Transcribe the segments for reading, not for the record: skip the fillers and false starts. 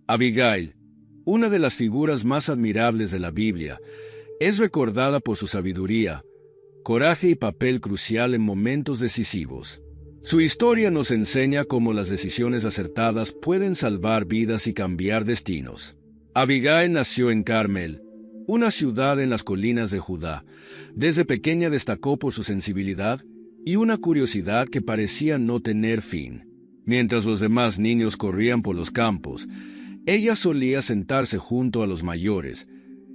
Abigail, una de las figuras más admirables de la Biblia, es recordada por su sabiduría, coraje y papel crucial en momentos decisivos. Su historia nos enseña cómo las decisiones acertadas pueden salvar vidas y cambiar destinos. Abigail nació en Carmel, una ciudad en las colinas de Judá. Desde pequeña destacó por su sensibilidad y una curiosidad que parecía no tener fin. Mientras los demás niños corrían por los campos, ella solía sentarse junto a los mayores,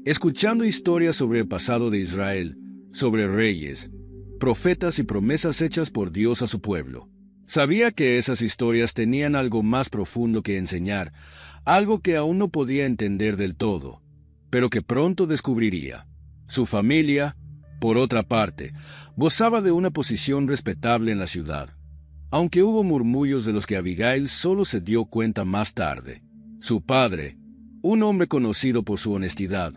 escuchando historias sobre el pasado de Israel, sobre reyes, profetas y promesas hechas por Dios a su pueblo. Sabía que esas historias tenían algo más profundo que enseñar, algo que aún no podía entender del todo, pero que pronto descubriría. Su familia, por otra parte, gozaba de una posición respetable en la ciudad, aunque hubo murmullos de los que Abigail solo se dio cuenta más tarde. Su padre, un hombre conocido por su honestidad,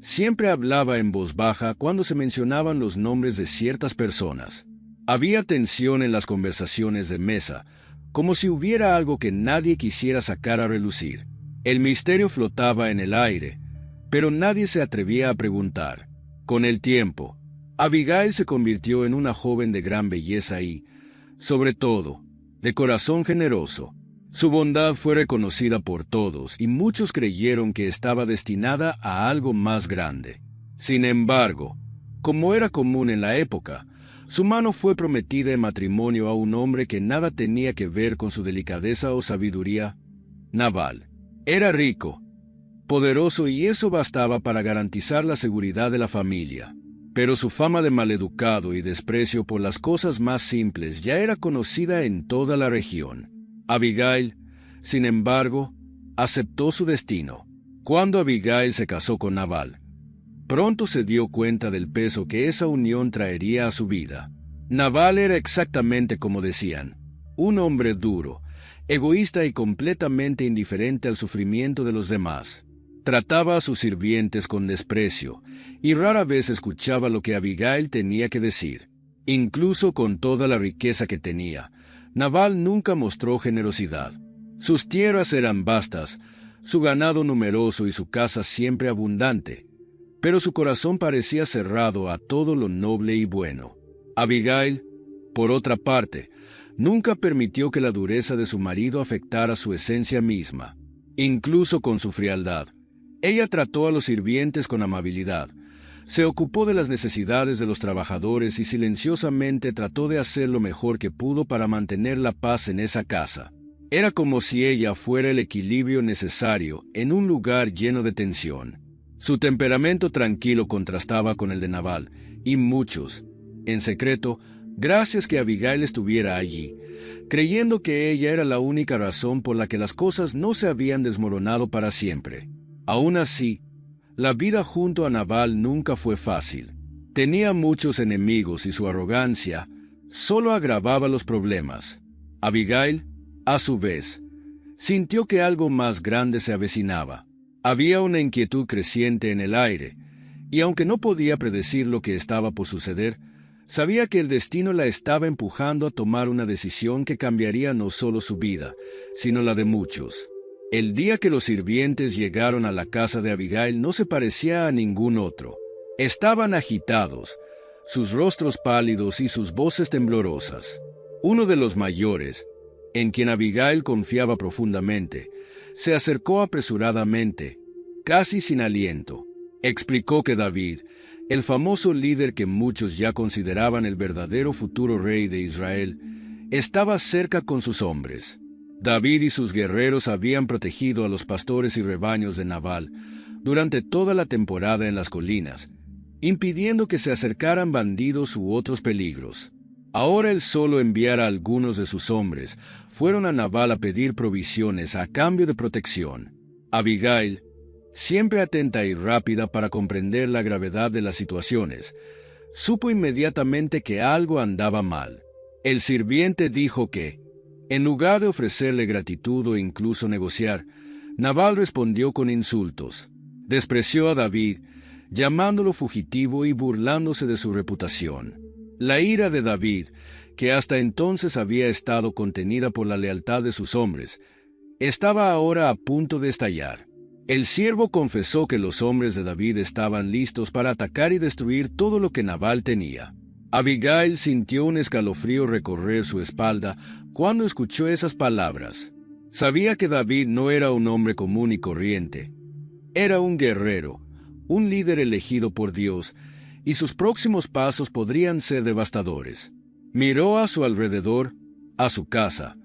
siempre hablaba en voz baja cuando se mencionaban los nombres de ciertas personas. Había tensión en las conversaciones de mesa, como si hubiera algo que nadie quisiera sacar a relucir. El misterio flotaba en el aire, pero nadie se atrevía a preguntar. Con el tiempo, Abigail se convirtió en una joven de gran belleza y, sobre todo, de corazón generoso. Su bondad fue reconocida por todos y muchos creyeron que estaba destinada a algo más grande. Sin embargo, como era común en la época, su mano fue prometida en matrimonio a un hombre que nada tenía que ver con su delicadeza o sabiduría, Nabal. Era rico, poderoso y eso bastaba para garantizar la seguridad de la familia. Pero su fama de maleducado y desprecio por las cosas más simples ya era conocida en toda la región. Abigail, sin embargo, aceptó su destino. Cuando Abigail se casó con Nabal, pronto se dio cuenta del peso que esa unión traería a su vida. Nabal era exactamente como decían, un hombre duro, egoísta y completamente indiferente al sufrimiento de los demás. Trataba a sus sirvientes con desprecio y rara vez escuchaba lo que Abigail tenía que decir. Incluso con toda la riqueza que tenía, Nabal nunca mostró generosidad. Sus tierras eran vastas, su ganado numeroso y su casa siempre abundante, pero su corazón parecía cerrado a todo lo noble y bueno. Abigail, por otra parte, nunca permitió que la dureza de su marido afectara su esencia misma. Incluso con su frialdad, ella trató a los sirvientes con amabilidad, se ocupó de las necesidades de los trabajadores y silenciosamente trató de hacer lo mejor que pudo para mantener la paz en esa casa. Era como si ella fuera el equilibrio necesario en un lugar lleno de tensión. Su temperamento tranquilo contrastaba con el de Nabal, y muchos, en secreto, gracias que Abigail estuviera allí, creyendo que ella era la única razón por la que las cosas no se habían desmoronado para siempre. Aún así, la vida junto a Nabal nunca fue fácil. Tenía muchos enemigos y su arrogancia solo agravaba los problemas. Abigail, a su vez, sintió que algo más grande se avecinaba. Había una inquietud creciente en el aire, y aunque no podía predecir lo que estaba por suceder, sabía que el destino la estaba empujando a tomar una decisión que cambiaría no solo su vida, sino la de muchos. El día que los sirvientes llegaron a la casa de Abigail no se parecía a ningún otro. Estaban agitados, sus rostros pálidos y sus voces temblorosas. Uno de los mayores, en quien Abigail confiaba profundamente, se acercó apresuradamente, casi sin aliento. Explicó que David, el famoso líder que muchos ya consideraban el verdadero futuro rey de Israel, estaba cerca con sus hombres. David y sus guerreros habían protegido a los pastores y rebaños de Nabal durante toda la temporada en las colinas, impidiendo que se acercaran bandidos u otros peligros. Ahora él solo enviara a algunos de sus hombres fueron a Nabal a pedir provisiones a cambio de protección. Abigail, siempre atenta y rápida para comprender la gravedad de las situaciones, supo inmediatamente que algo andaba mal. El sirviente dijo que, en lugar de ofrecerle gratitud o incluso negociar, Nabal respondió con insultos. Despreció a David, llamándolo fugitivo y burlándose de su reputación. La ira de David, que hasta entonces había estado contenida por la lealtad de sus hombres, estaba ahora a punto de estallar. El siervo confesó que los hombres de David estaban listos para atacar y destruir todo lo que Nabal tenía. Abigail sintió un escalofrío recorrer su espalda cuando escuchó esas palabras. Sabía que David no era un hombre común y corriente. Era un guerrero, un líder elegido por Dios, y sus próximos pasos podrían ser devastadores. Miró a su alrededor, a su casa,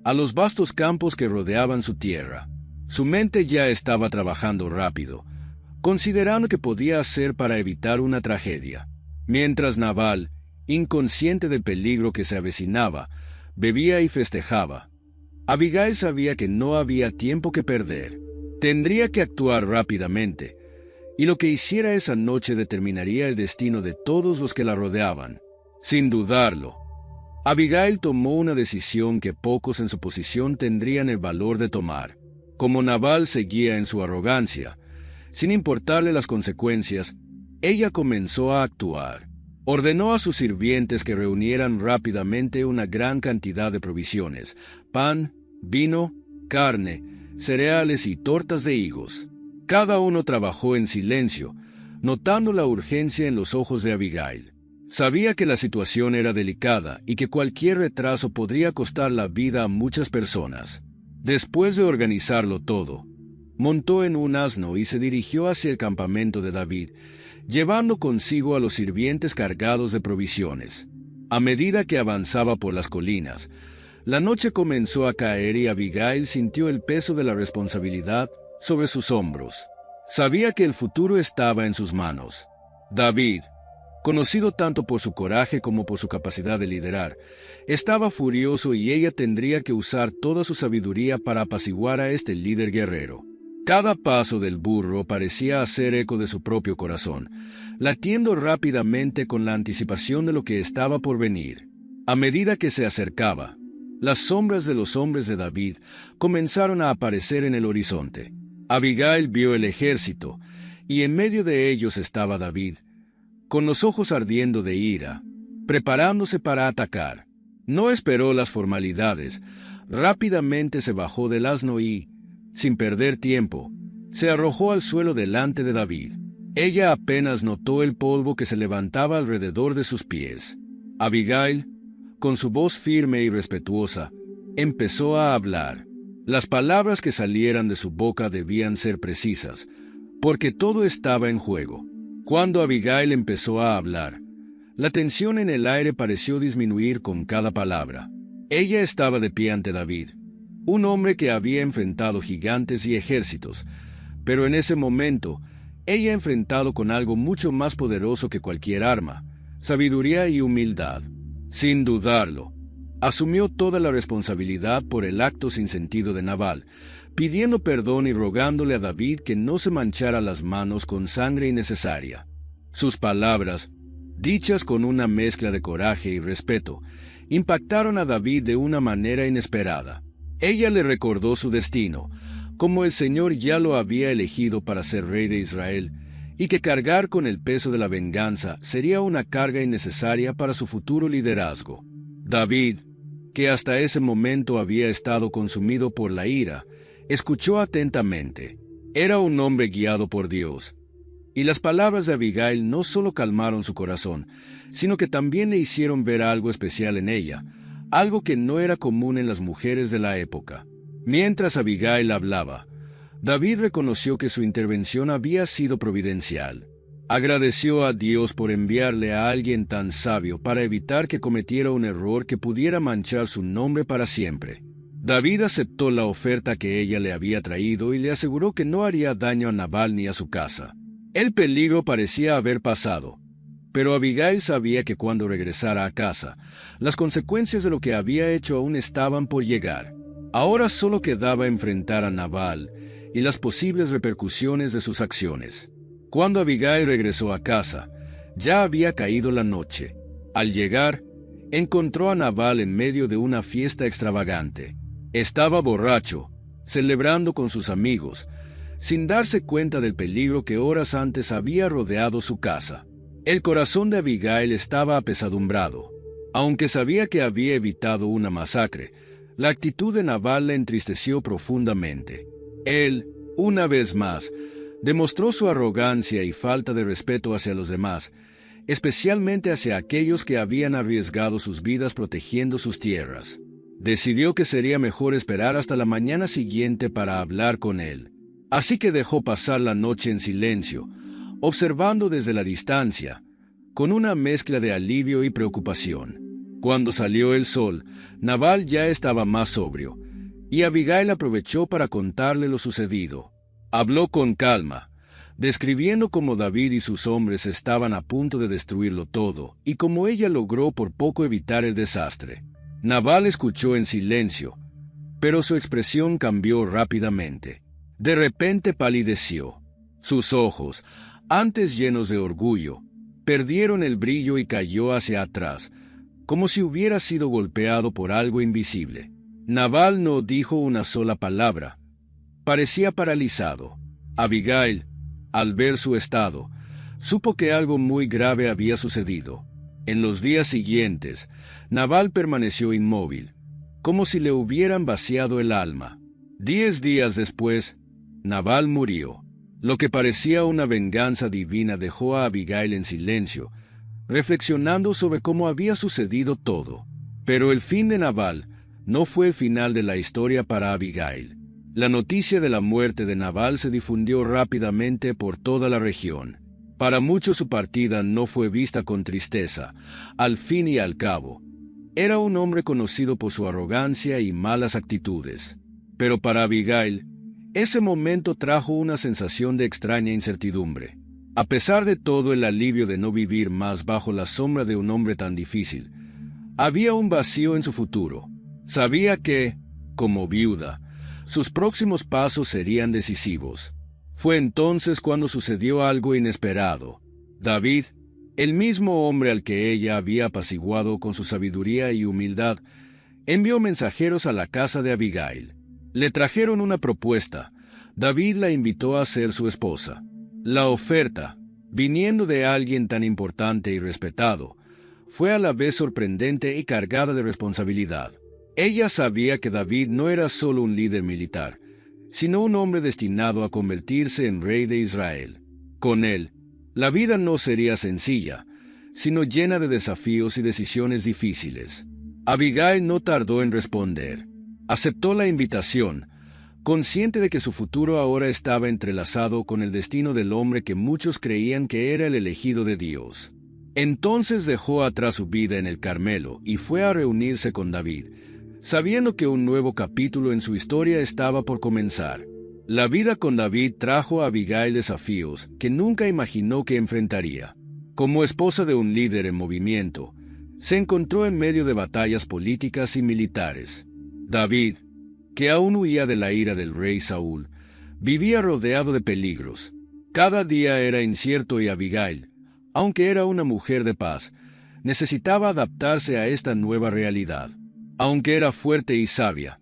a los vastos campos que rodeaban su tierra. Su mente ya estaba trabajando rápido, considerando qué podía hacer para evitar una tragedia. Mientras Nabal, inconsciente del peligro que se avecinaba, bebía y festejaba, Abigail sabía que no había tiempo que perder. Tendría que actuar rápidamente, y lo que hiciera esa noche determinaría el destino de todos los que la rodeaban. Sin dudarlo, Abigail tomó una decisión que pocos en su posición tendrían el valor de tomar. Como Nabal seguía en su arrogancia, sin importarle las consecuencias, ella comenzó a actuar. Ordenó a sus sirvientes que reunieran rápidamente una gran cantidad de provisiones: pan, vino, carne, cereales y tortas de higos. Cada uno trabajó en silencio, notando la urgencia en los ojos de Abigail. Sabía que la situación era delicada y que cualquier retraso podría costar la vida a muchas personas. Después de organizarlo todo, montó en un asno y se dirigió hacia el campamento de David, llevando consigo a los sirvientes cargados de provisiones. A medida que avanzaba por las colinas, la noche comenzó a caer y Abigail sintió el peso de la responsabilidad sobre sus hombros. Sabía que el futuro estaba en sus manos. David, conocido tanto por su coraje como por su capacidad de liderar, estaba furioso y ella tendría que usar toda su sabiduría para apaciguar a este líder guerrero. Cada paso del burro parecía hacer eco de su propio corazón, latiendo rápidamente con la anticipación de lo que estaba por venir. A medida que se acercaba, las sombras de los hombres de David comenzaron a aparecer en el horizonte. Abigail vio el ejército, y en medio de ellos estaba David, con los ojos ardiendo de ira, preparándose para atacar. No esperó las formalidades, rápidamente se bajó del asno y, sin perder tiempo, se arrojó al suelo delante de David. Ella apenas notó el polvo que se levantaba alrededor de sus pies. Abigail, con su voz firme y respetuosa, empezó a hablar. Las palabras que salieran de su boca debían ser precisas, porque todo estaba en juego. Cuando Abigail empezó a hablar, la tensión en el aire pareció disminuir con cada palabra. Ella estaba de pie ante David, un hombre que había enfrentado gigantes y ejércitos, pero en ese momento, ella enfrentado con algo mucho más poderoso que cualquier arma: sabiduría y humildad. Sin dudarlo, asumió toda la responsabilidad por el acto sin sentido de Nabal, pidiendo perdón y rogándole a David que no se manchara las manos con sangre innecesaria. Sus palabras, dichas con una mezcla de coraje y respeto, impactaron a David de una manera inesperada. Ella le recordó su destino, como el Señor ya lo había elegido para ser rey de Israel, y que cargar con el peso de la venganza sería una carga innecesaria para su futuro liderazgo. David, que hasta ese momento había estado consumido por la ira, escuchó atentamente. Era un hombre guiado por Dios, y las palabras de Abigail no solo calmaron su corazón, sino que también le hicieron ver algo especial en ella, algo que no era común en las mujeres de la época. Mientras Abigail hablaba, David reconoció que su intervención había sido providencial. Agradeció a Dios por enviarle a alguien tan sabio para evitar que cometiera un error que pudiera manchar su nombre para siempre. David aceptó la oferta que ella le había traído y le aseguró que no haría daño a Nabal ni a su casa. El peligro parecía haber pasado, pero Abigail sabía que cuando regresara a casa, las consecuencias de lo que había hecho aún estaban por llegar. Ahora solo quedaba enfrentar a Nabal y las posibles repercusiones de sus acciones. Cuando Abigail regresó a casa, ya había caído la noche. Al llegar, encontró a Nabal en medio de una fiesta extravagante. Estaba borracho, celebrando con sus amigos, sin darse cuenta del peligro que horas antes había rodeado su casa. El corazón de Abigail estaba apesadumbrado. Aunque sabía que había evitado una masacre, La actitud de Nabal le entristeció profundamente. Él, una vez más, demostró su arrogancia y falta de respeto hacia los demás, especialmente hacia aquellos que habían arriesgado sus vidas protegiendo sus tierras. Decidió que sería mejor esperar hasta la mañana siguiente para hablar con él. Así que dejó pasar la noche en silencio, observando desde la distancia, con una mezcla de alivio y preocupación. Cuando salió el sol, Nabal ya estaba más sobrio, y Abigail aprovechó para contarle lo sucedido. Habló con calma, describiendo cómo David y sus hombres estaban a punto de destruirlo todo, y cómo ella logró por poco evitar el desastre. Nabal escuchó en silencio, pero su expresión cambió rápidamente. De repente palideció. Sus ojos, antes llenos de orgullo, perdieron el brillo y cayó hacia atrás, como si hubiera sido golpeado por algo invisible. Nabal no dijo una sola palabra. Parecía paralizado. Abigail, al ver su estado, supo que algo muy grave había sucedido. En los días siguientes, Nabal permaneció inmóvil, como si le hubieran vaciado el alma. 10 días después, Nabal murió. Lo que parecía una venganza divina dejó a Abigail en silencio, reflexionando sobre cómo había sucedido todo. Pero el fin de Nabal no fue el final de la historia para Abigail. La noticia de la muerte de Nabal se difundió rápidamente por toda la región. Para muchos su partida no fue vista con tristeza. Al fin y al cabo, era un hombre conocido por su arrogancia y malas actitudes. Pero para Abigail, ese momento trajo una sensación de extraña incertidumbre. A pesar de todo el alivio de no vivir más bajo la sombra de un hombre tan difícil, había un vacío en su futuro. Sabía que, como viuda, sus próximos pasos serían decisivos. Fue entonces cuando sucedió algo inesperado. David, el mismo hombre al que ella había apaciguado con su sabiduría y humildad, envió mensajeros a la casa de Abigail. Le trajeron una propuesta. David la invitó a ser su esposa. La oferta, viniendo de alguien tan importante y respetado, fue a la vez sorprendente y cargada de responsabilidad. Ella sabía que David no era solo un líder militar, sino un hombre destinado a convertirse en rey de Israel. Con él, la vida no sería sencilla, sino llena de desafíos y decisiones difíciles. Abigail no tardó en responder. Aceptó la invitación, consciente de que su futuro ahora estaba entrelazado con el destino del hombre que muchos creían que era el elegido de Dios. Entonces dejó atrás su vida en el Carmelo y fue a reunirse con David, sabiendo que un nuevo capítulo en su historia estaba por comenzar. La vida con David trajo a Abigail desafíos que nunca imaginó que enfrentaría. Como esposa de un líder en movimiento, se encontró en medio de batallas políticas y militares. David, que aún huía de la ira del rey Saúl, vivía rodeado de peligros. Cada día era incierto y Abigail, aunque era una mujer de paz, necesitaba adaptarse a esta nueva realidad. Aunque era fuerte y sabia,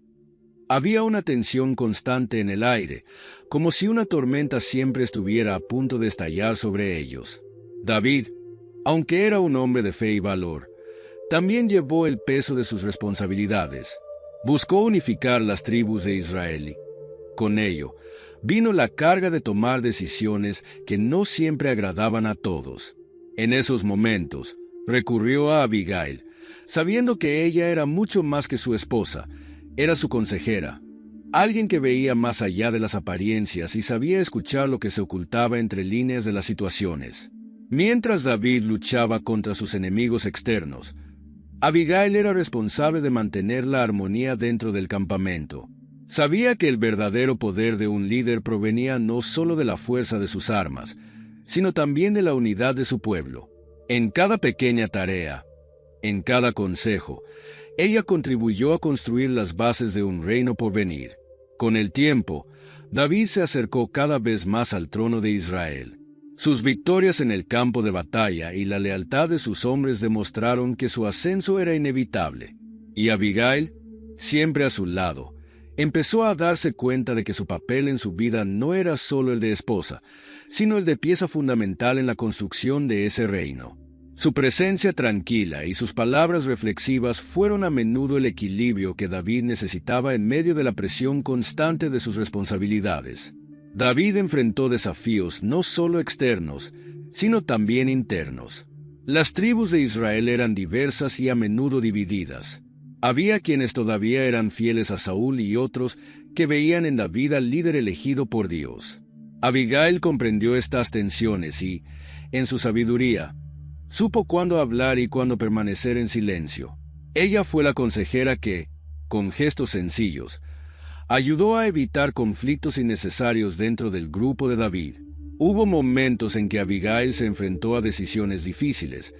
había una tensión constante en el aire, como si una tormenta siempre estuviera a punto de estallar sobre ellos. David, aunque era un hombre de fe y valor, también llevó el peso de sus responsabilidades. Buscó unificar las tribus de Israel. Con ello, vino la carga de tomar decisiones que no siempre agradaban a todos. En esos momentos, recurrió a Abigail, sabiendo que ella era mucho más que su esposa, era su consejera, alguien que veía más allá de las apariencias y sabía escuchar lo que se ocultaba entre líneas de las situaciones. Mientras David luchaba contra sus enemigos externos, Abigail era responsable de mantener la armonía dentro del campamento. Sabía que el verdadero poder de un líder provenía no solo de la fuerza de sus armas, sino también de la unidad de su pueblo. En cada pequeña tarea, en cada consejo, ella contribuyó a construir las bases de un reino por venir. Con el tiempo, David se acercó cada vez más al trono de Israel. Sus victorias en el campo de batalla y la lealtad de sus hombres demostraron que su ascenso era inevitable. Y Abigail, siempre a su lado, empezó a darse cuenta de que su papel en su vida no era solo el de esposa, sino el de pieza fundamental en la construcción de ese reino. Su presencia tranquila y sus palabras reflexivas fueron a menudo el equilibrio que David necesitaba en medio de la presión constante de sus responsabilidades. David enfrentó desafíos no solo externos, sino también internos. Las tribus de Israel eran diversas y a menudo divididas. Había quienes todavía eran fieles a Saúl y otros que veían en David al líder elegido por Dios. Abigail comprendió estas tensiones y, en su sabiduría, supo cuándo hablar y cuándo permanecer en silencio. Ella fue la consejera que, con gestos sencillos, ayudó a evitar conflictos innecesarios dentro del grupo de David. Hubo momentos en que Abigail se enfrentó a decisiones difíciles,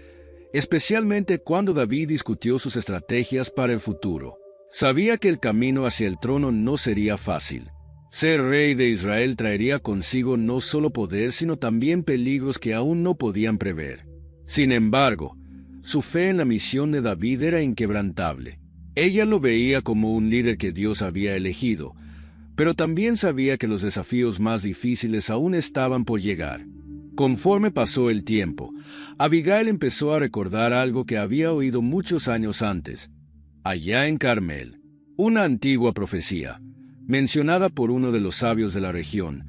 especialmente cuando David discutió sus estrategias para el futuro. Sabía que el camino hacia el trono no sería fácil. Ser rey de Israel traería consigo no solo poder, sino también peligros que aún no podían prever. Sin embargo, su fe en la misión de David era inquebrantable. Ella lo veía como un líder que Dios había elegido, pero también sabía que los desafíos más difíciles aún estaban por llegar. Conforme pasó el tiempo, Abigail empezó a recordar algo que había oído muchos años antes, allá en Carmel. Una antigua profecía, mencionada por uno de los sabios de la región,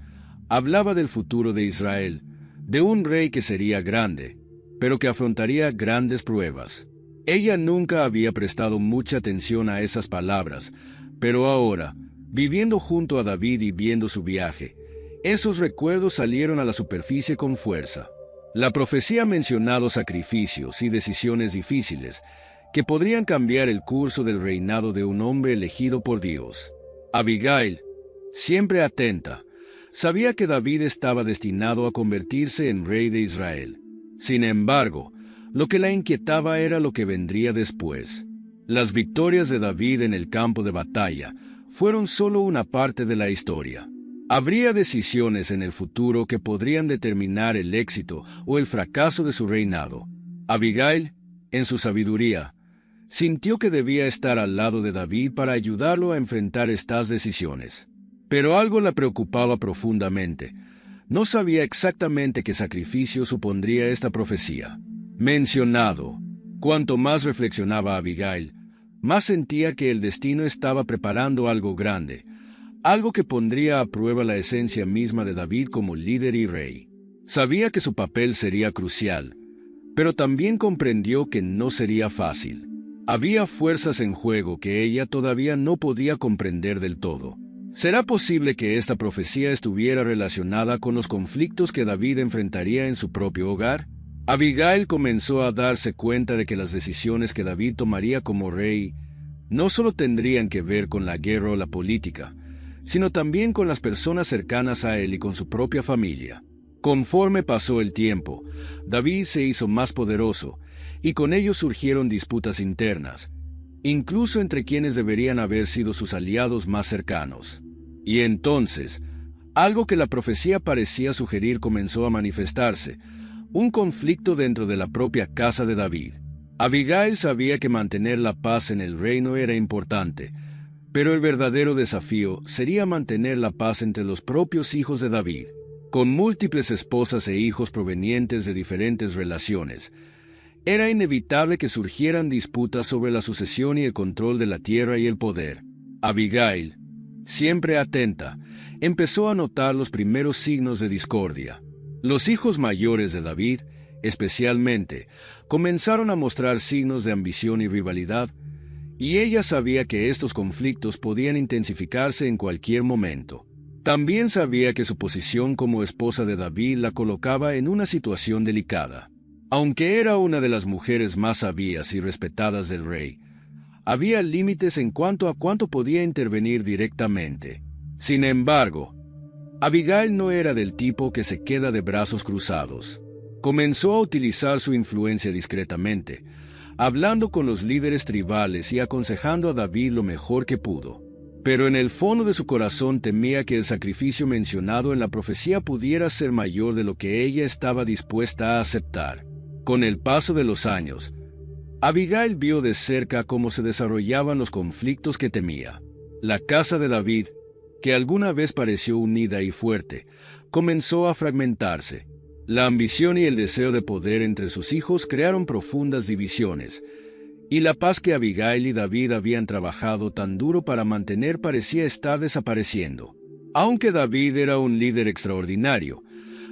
hablaba del futuro de Israel, de un rey que sería grande, pero que afrontaría grandes pruebas. Ella nunca había prestado mucha atención a esas palabras, pero ahora, viviendo junto a David y viendo su viaje, esos recuerdos salieron a la superficie con fuerza. La profecía ha mencionado sacrificios y decisiones difíciles que podrían cambiar el curso del reinado de un hombre elegido por Dios. Abigail, siempre atenta, sabía que David estaba destinado a convertirse en rey de Israel. Sin embargo, lo que la inquietaba era lo que vendría después. Las victorias de David en el campo de batalla fueron solo una parte de la historia. Habría decisiones en el futuro que podrían determinar el éxito o el fracaso de su reinado. Abigail, en su sabiduría, sintió que debía estar al lado de David para ayudarlo a enfrentar estas decisiones. Pero algo la preocupaba profundamente. No sabía exactamente qué sacrificio supondría esta profecía. Mencionado, cuanto más reflexionaba Abigail, más sentía que el destino estaba preparando algo grande, algo que pondría a prueba la esencia misma de David como líder y rey. Sabía que su papel sería crucial, pero también comprendió que no sería fácil. Había fuerzas en juego que ella todavía no podía comprender del todo. ¿Será posible que esta profecía estuviera relacionada con los conflictos que David enfrentaría en su propio hogar? Abigail comenzó a darse cuenta de que las decisiones que David tomaría como rey no solo tendrían que ver con la guerra o la política, sino también con las personas cercanas a él y con su propia familia. Conforme pasó el tiempo, David se hizo más poderoso, y con ello surgieron disputas internas, incluso entre quienes deberían haber sido sus aliados más cercanos. Y entonces, algo que la profecía parecía sugerir comenzó a manifestarse, un conflicto dentro de la propia casa de David. Abigail sabía que mantener la paz en el reino era importante, pero el verdadero desafío sería mantener la paz entre los propios hijos de David. Con múltiples esposas e hijos provenientes de diferentes relaciones, era inevitable que surgieran disputas sobre la sucesión y el control de la tierra y el poder. Abigail, siempre atenta, empezó a notar los primeros signos de discordia. Los hijos mayores de David, especialmente, comenzaron a mostrar signos de ambición y rivalidad, y ella sabía que estos conflictos podían intensificarse en cualquier momento. También sabía que su posición como esposa de David la colocaba en una situación delicada. Aunque era una de las mujeres más sabias y respetadas del rey, había límites en cuanto a cuánto podía intervenir directamente. Sin embargo, Abigail no era del tipo que se queda de brazos cruzados. Comenzó a utilizar su influencia discretamente, hablando con los líderes tribales y aconsejando a David lo mejor que pudo. Pero en el fondo de su corazón temía que el sacrificio mencionado en la profecía pudiera ser mayor de lo que ella estaba dispuesta a aceptar. Con el paso de los años, Abigail vio de cerca cómo se desarrollaban los conflictos que temía. La casa de David, que alguna vez pareció unida y fuerte, comenzó a fragmentarse, La ambición y el deseo de poder entre sus hijos crearon profundas divisiones, y la paz que Abigail y David habían trabajado tan duro para mantener parecía estar desapareciendo. Aunque David era un líder extraordinario,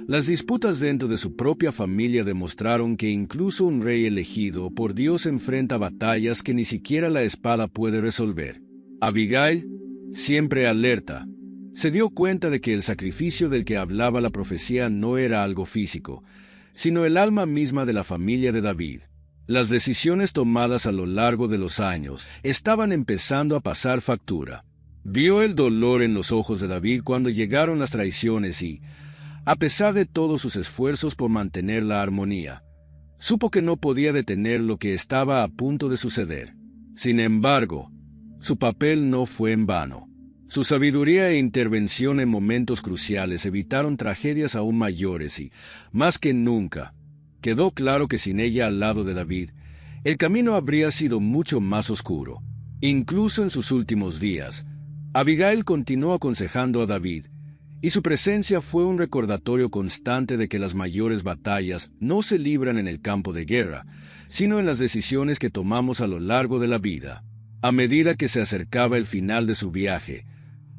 las disputas dentro de su propia familia demostraron que incluso un rey elegido por Dios enfrenta batallas que ni siquiera la espada puede resolver. Abigail, siempre alerta, se dio cuenta de que el sacrificio del que hablaba la profecía no era algo físico, sino el alma misma de la familia de David. Las decisiones tomadas a lo largo de los años estaban empezando a pasar factura. Vio el dolor en los ojos de David cuando llegaron las traiciones y, a pesar de todos sus esfuerzos por mantener la armonía, supo que no podía detener lo que estaba a punto de suceder. Sin embargo, su papel no fue en vano. Su sabiduría e intervención en momentos cruciales evitaron tragedias aún mayores y, más que nunca, quedó claro que sin ella al lado de David, el camino habría sido mucho más oscuro. Incluso en sus últimos días, Abigail continuó aconsejando a David, y su presencia fue un recordatorio constante de que las mayores batallas no se libran en el campo de guerra, sino en las decisiones que tomamos a lo largo de la vida. A medida que se acercaba el final de su viaje,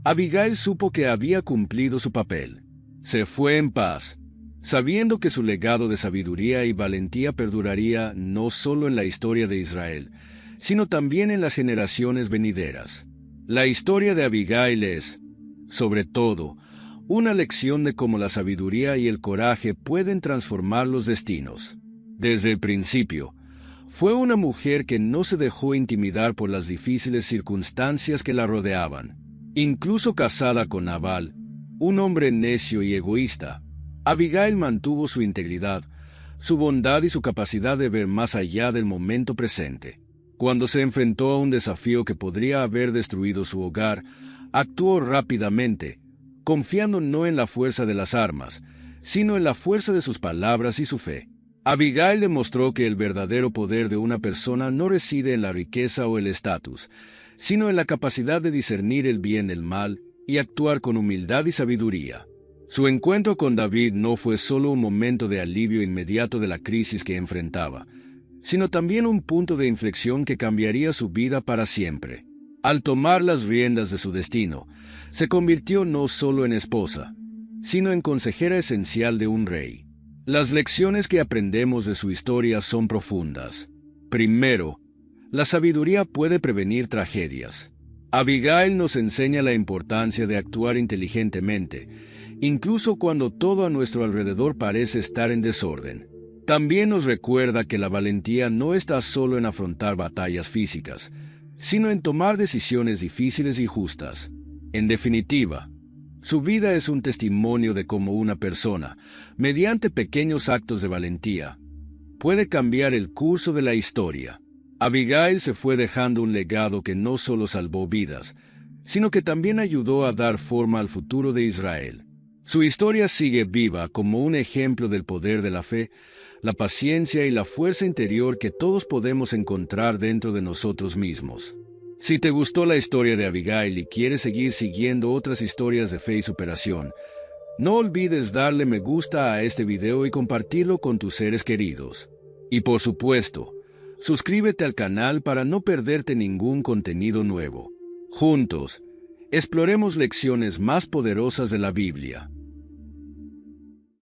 Abigail supo que había cumplido su papel. Se fue en paz, sabiendo que su legado de sabiduría y valentía perduraría no solo en la historia de Israel, sino también en las generaciones venideras. La historia de Abigail es, sobre todo, una lección de cómo la sabiduría y el coraje pueden transformar los destinos. Desde el principio, fue una mujer que no se dejó intimidar por las difíciles circunstancias que la rodeaban. Incluso casada con Nabal, un hombre necio y egoísta, Abigail mantuvo su integridad, su bondad y su capacidad de ver más allá del momento presente. Cuando se enfrentó a un desafío que podría haber destruido su hogar, actuó rápidamente, confiando no en la fuerza de las armas, sino en la fuerza de sus palabras y su fe. Abigail demostró que el verdadero poder de una persona no reside en la riqueza o el estatus, sino en la capacidad de discernir el bien del mal y actuar con humildad y sabiduría. Su encuentro con David no fue solo un momento de alivio inmediato de la crisis que enfrentaba, sino también un punto de inflexión que cambiaría su vida para siempre. Al tomar las riendas de su destino, se convirtió no solo en esposa, sino en consejera esencial de un rey. Las lecciones que aprendemos de su historia son profundas. Primero, la sabiduría puede prevenir tragedias. Abigail nos enseña la importancia de actuar inteligentemente, incluso cuando todo a nuestro alrededor parece estar en desorden. También nos recuerda que la valentía no está solo en afrontar batallas físicas, sino en tomar decisiones difíciles y justas. En definitiva, su vida es un testimonio de cómo una persona, mediante pequeños actos de valentía, puede cambiar el curso de la historia. Abigail se fue dejando un legado que no solo salvó vidas, sino que también ayudó a dar forma al futuro de Israel. Su historia sigue viva como un ejemplo del poder de la fe, la paciencia y la fuerza interior que todos podemos encontrar dentro de nosotros mismos. Si te gustó la historia de Abigail y quieres seguir siguiendo otras historias de fe y superación, no olvides darle me gusta a este video y compartirlo con tus seres queridos. Y por supuesto, suscríbete al canal para no perderte ningún contenido nuevo. Juntos, exploremos lecciones más poderosas de la Biblia.